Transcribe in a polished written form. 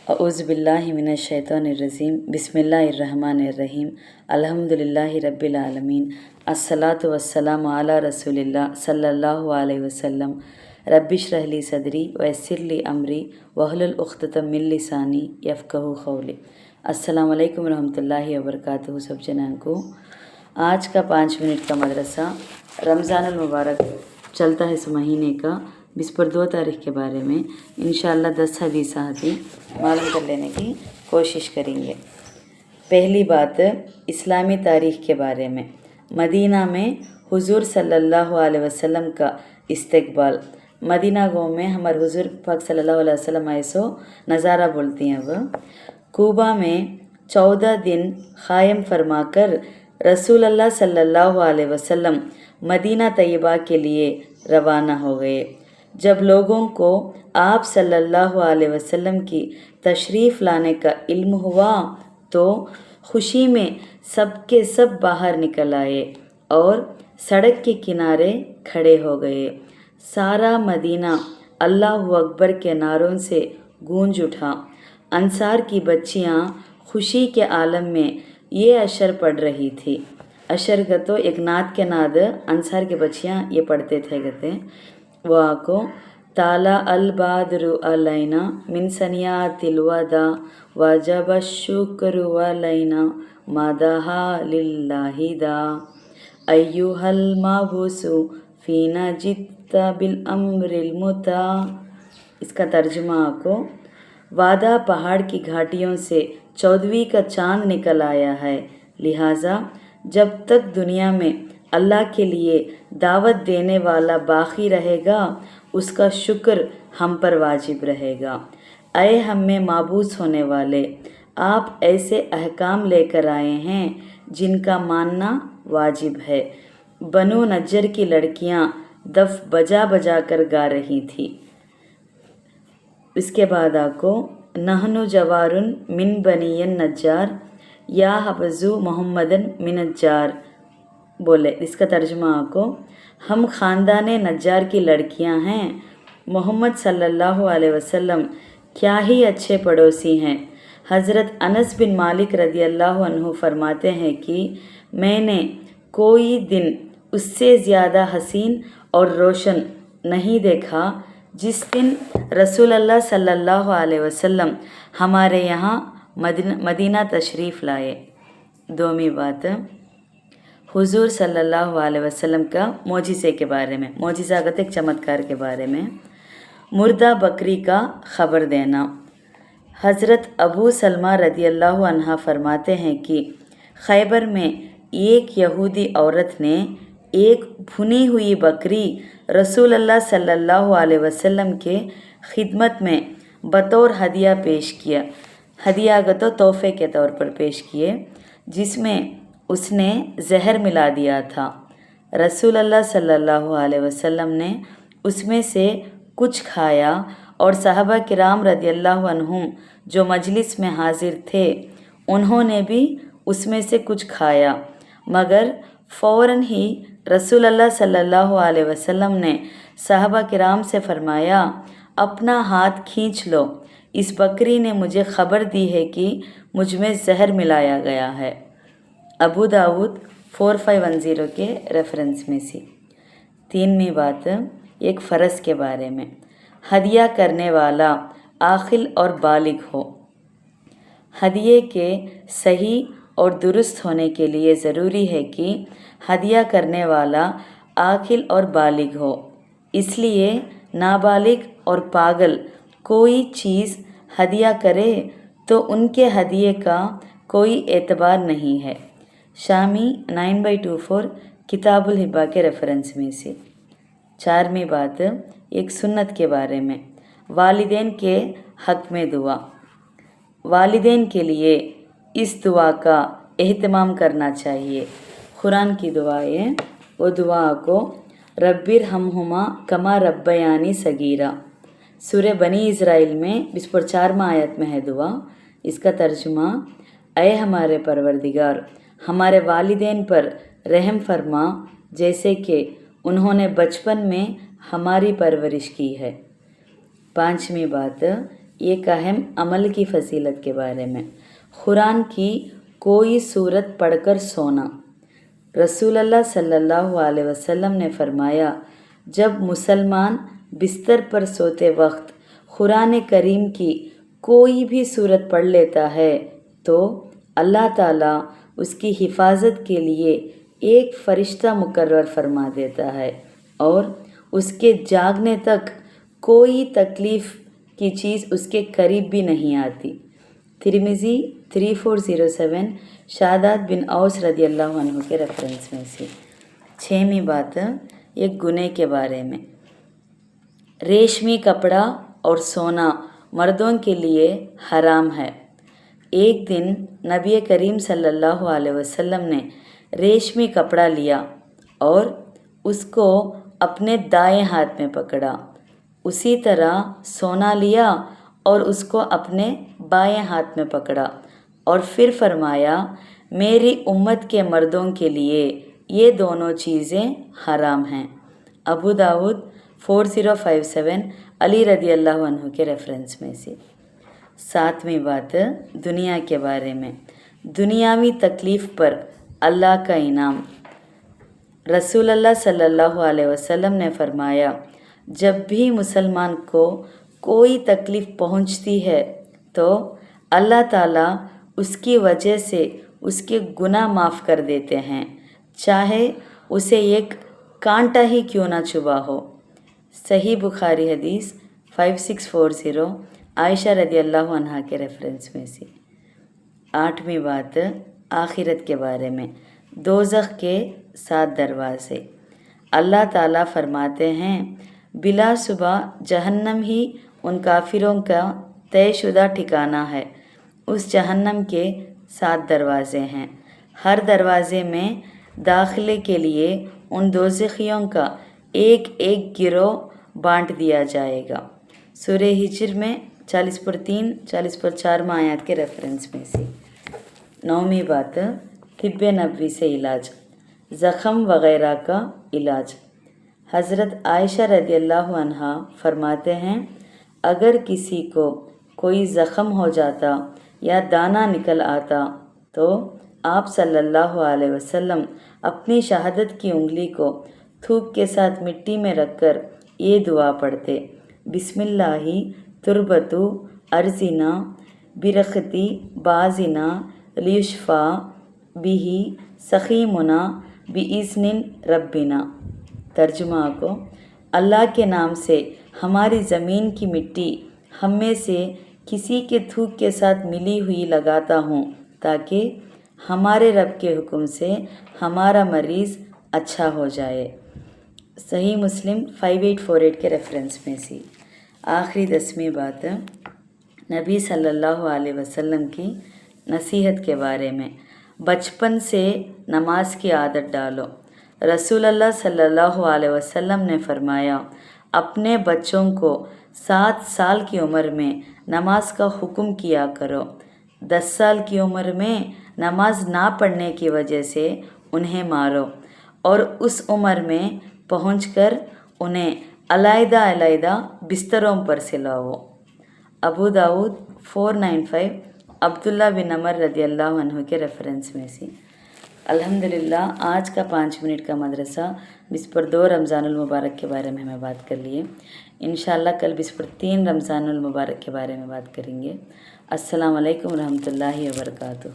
अऊज़ु बिल्लाहि मिनश शैतानिर्रजीम बिस्मिल्लाहिर्रहमानिर्रहीम अल्हम्दुलिल्लाहि रब्बिल आलमीन अस्सलातु वस्सलामु अला रसूलिल्लाह सल्लल्लाहु अलैहि वसल्लम रब्बिश्रह ली सदरी वयस्सिर ली अमरी वहलुल उक़्दतम मिन लिसानी यफ़क़हू क़ौली। अस्सलामु अलैकुम रहमतुल्लाहि व बरकातुहू। सब जनान को आज का 5 मिनट का मदरसा रमज़ानुल मुबारक चलता है इस महीने का 2 तारीख़ के बारे में इंशाअल्लाह 10 हदीस मालूम कर लेने की कोशिश करेंगे। पहली बात इस्लामी तारीख़ के बारे में। मदीना में हुज़ूर सल्लल्लाहु अलैहि वसल्लम का इस्तकबाल। मदीना गाँव में हमारे हुज़ूर पाक सल्लल्लाहु अलैहि वसल्लम ऐसो नज़ारा बोलती हैं। वह कूबा में 14 दिन क़ायम फरमाकर रसूल अल्लाह सल्लल्लाहु अलैहि वसल्लम मदीना तैयबा के लिए रवाना हो गए। जब लोगों को आप सल्लल्लाहु अलैहि वसल्लम की तशरीफ़ लाने का इल्म हुआ तो खुशी में सबके सब बाहर निकल आए और सड़क के किनारे खड़े हो गए। सारा मदीना अल्लाहु अकबर के नारों से गूंज उठा। अंसार की बच्चियां खुशी के आलम में ये अशर पढ़ रही थी। अशर का तो एक नात के नाद अंसार के बच्चियां ये पढ़ते थे। कहते वह को ताला अल बादरु अलैना मिन सनियातिल वदा वजब शुक्रु अलैना मदहा लिल्लाहि दा अय्युहल मबूसु फीना जित्ता बिल अम्रिल मुता। इसका तर्जुमा को वादा पहाड़ की घाटियों से 14वीं का चांद निकल आया है, लिहाजा जब तक दुनिया में अल्लाह के लिए दावत देने वाला बाकी रहेगा उसका शुक्र हम पर वाजिब रहेगा। अय हम में माबूस होने वाले, आप ऐसे अहकाम लेकर आए हैं जिनका मानना वाजिब है। बनु नज्जर की लड़कियां दफ बजा बजा कर गा रही थी। इसके बाद आपको नहनु जवारुन मिन बनियन नज्जार या हफजू मोहम्मदन मिन नज्जार बोले। इसका तर्जुमा आपको हम ख़ानदान नज्जार की लड़कियां हैं, मोहम्मद सल्लल्लाहु अलैहि वसल्लम क्या ही अच्छे पड़ोसी हैं। हज़रत अनस बिन मालिक रज़ी अल्लाहु अन्हु फरमाते हैं कि मैंने कोई दिन उससे ज़्यादा हसीन और रोशन नहीं देखा जिस दिन रसूल अल्लाह सल्लल्लाहु अलैहि वसल्लम हमारे यहाँ मदीना तशरीफ़ लाए। दोमी बात हुज़ूर सल्लल्लाहु अलैहि वसल्लम का मोजिज़े के बारे में। मोजिज़ा का एक चमत्कार के बारे में। मुर्दा बकरी का ख़बर देना। हज़रत अबू सलमा रज़ी अल्लाहु अन्हा फरमाते हैं कि खैबर में एक यहूदी औरत ने एक भुनी हुई बकरी रसूल अल्लाह सल्लल्लाहु अलैहि वसल्लम के खिदमत में बतौर हदिया पेश किया। हदिया का तो तोहफे के तौर पर पेश किए, जिसमें उसने जहर मिला दिया था। रसूल अल्लाह सल्लल्लाहु अलैहि वसल्लम ने उसमें से कुछ खाया और सहाबा किराम रज़ी अल्लाहु अन्हुम जो मजलिस में हाजिर थे उन्होंने भी उसमें से कुछ खाया, मगर फ़ौरन ही रसूल अल्लाह सल्लल्लाहु अलैहि वसल्लम ने सहाबा किराम से फरमाया, अपना हाथ खींच लो, इस बकरी ने मुझे ख़बर दी है कि मुझ में जहर मिलाया गया है। अबू दाऊद 4510 के रेफरेंस में से। 3वीं बात एक फ़र्ज़ के बारे में। हदिया करने वाला आक़िल और बालिग हो। हदिये के सही और दुरुस्त होने के लिए ज़रूरी है कि हदिया करने वाला आक़िल और बालिग हो। इसलिए नाबालिग और पागल कोई चीज़ हदिया करे तो उनके हदिये का कोई एतबार नहीं है। शामी 9/24 किताबुल हिब्बा के रेफरेंस में से। 4वीं बात एक सुन्नत के बारे में। वालिदैन के हक़ में दुआ। वालिदैन के लिए इस दुआ का एहतमाम करना चाहिए। कुरान की दुआएँ वो दुआ को रब्बिर हमहुमा कमा रब्बयानी सगीरा सूरह बनी इज़राइल में 4वां आयत में है दुआ। इसका तर्जुमा, ऐ हमारे परवरदिगार हमारे वालिदैन पर रहम फरमा जैसे कि उन्होंने बचपन में हमारी परवरिश की है। 5वीं बात ایک اہم عمل کی فضیلت کے بارے میں۔ قرآن کی کوئی سورت پڑھ کر سونا۔ رسول اللہ صلی اللہ علیہ وسلم نے فرمایا، جب مسلمان بستر پر سوتے وقت قرآن کریم کی کوئی بھی سورت پڑھ لیتا ہے تو اللہ تعالیٰ اس کی حفاظت کے لیے ایک فرشتہ مقرر فرما دیتا ہے اور اس کے جاگنے تک کوئی تکلیف کی چیز اس کے قریب بھی نہیں آتی۔ ترمذی 3407 شاداد بن اوس رضی اللہ عنہ کے ریفرنس میں سے۔ 6ویں بات ایک گناہ کے بارے میں۔ ریشمی کپڑا اور سونا مردوں کے لیے حرام ہے۔ ایک دن نبی کریم صلی اللہ علیہ وسلم نے ریشمی کپڑا لیا اور اس کو اپنے دائیں ہاتھ میں پکڑا۔ اسی طرح سونا لیا اور اس کو اپنے بائیں ہاتھ میں پکڑا اور پھر فرمایا، میری امت کے مردوں کے لیے یہ دونوں چیزیں حرام ہیں۔ ابو داؤد 4057 علی رضی اللہ عنہ کے ریفرنس میں سے۔ 7ویں بات دنیا کے بارے میں۔ دنیاوی تکلیف پر اللہ کا انعام۔ رسول اللہ صلی اللہ علیہ وسلم نے فرمایا، جب بھی مسلمان کو کوئی تکلیف پہنچتی ہے تو اللہ تعالیٰ اس کی وجہ سے اس کے گناہ معاف کر دیتے ہیں، چاہے اسے ایک کانٹا ہی کیوں نہ چبھا ہو۔ صحیح بخاری حدیث 5640 عائشہ رضی اللہ عنہا کے ریفرنس میں سے۔ 8ویں بات آخرت کے بارے میں۔ دوزخ کے 7 دروازے۔ اللہ تعالیٰ فرماتے ہیں، بلا صبح جہنم ہی ان کافروں کا طے شدہ ٹھکانہ ہے۔ اس جہنم کے 7 دروازے ہیں۔ ہر دروازے میں داخلے کے لیے ان دوزخیوں کا ایک ایک گروہ بانٹ دیا جائے گا۔ سورہ ہجر میں 40/3 40/4 آیات کے ریفرنس میں سے۔ 9ویں بات طب نبوی سے علاج، زخم وغیرہ کا علاج۔ حضرت عائشہ رضی اللہ عنہا فرماتے ہیں، اگر کسی کو کوئی زخم ہو جاتا یا دانہ نکل آتا تو آپ صلی اللہ علیہ وسلم اپنی شہادت کی انگلی کو تھوک کے ساتھ مٹی میں رکھ کر یہ دعا پڑھتے، بسم اللہ تربتو ارزنا برختی بازنا لیشفا بھی سخیمنا بِإِذْنِ ربنا۔ ترجمہ کو، اللہ کے نام سے ہماری زمین کی مٹی ہم میں سے کسی کے تھوک کے ساتھ ملی ہوئی لگاتا ہوں تاکہ ہمارے رب کے حکم سے ہمارا مریض اچھا ہو جائے۔ صحیح مسلم 5848 کے ریفرنس میں سے۔ آخری 10ویں بات نبی صلی اللہ علیہ وسلم کی نصیحت کے بارے میں۔ بچپن سے نماز کی عادت ڈالو۔ رسول اللہ صلی اللہ علیہ وسلم نے فرمایا، اپنے بچوں کو 7 سال کی عمر میں نماز کا حکم کیا کرو۔ 10 سال کی عمر میں نماز نہ پڑھنے کی وجہ سے انہیں مارو اور اس عمر میں پہنچ کر انہیں علیحدہ علیحدہ بستروں پر سلاؤ۔ ابو داؤد 495 عبداللہ بن عمر رضی اللہ عنہ کے ریفرنس میں سے۔ الحمدللہ آج کا 5 منٹ کا مدرسہ بسپر 2 رمضان المبارک کے بارے میں ہمیں بات کر لیے۔ انشاءاللہ کل بسپر 3 رمضان المبارک کے بارے میں بات کریں گے۔ السلام علیکم ورحمۃ اللہ وبرکاتہ۔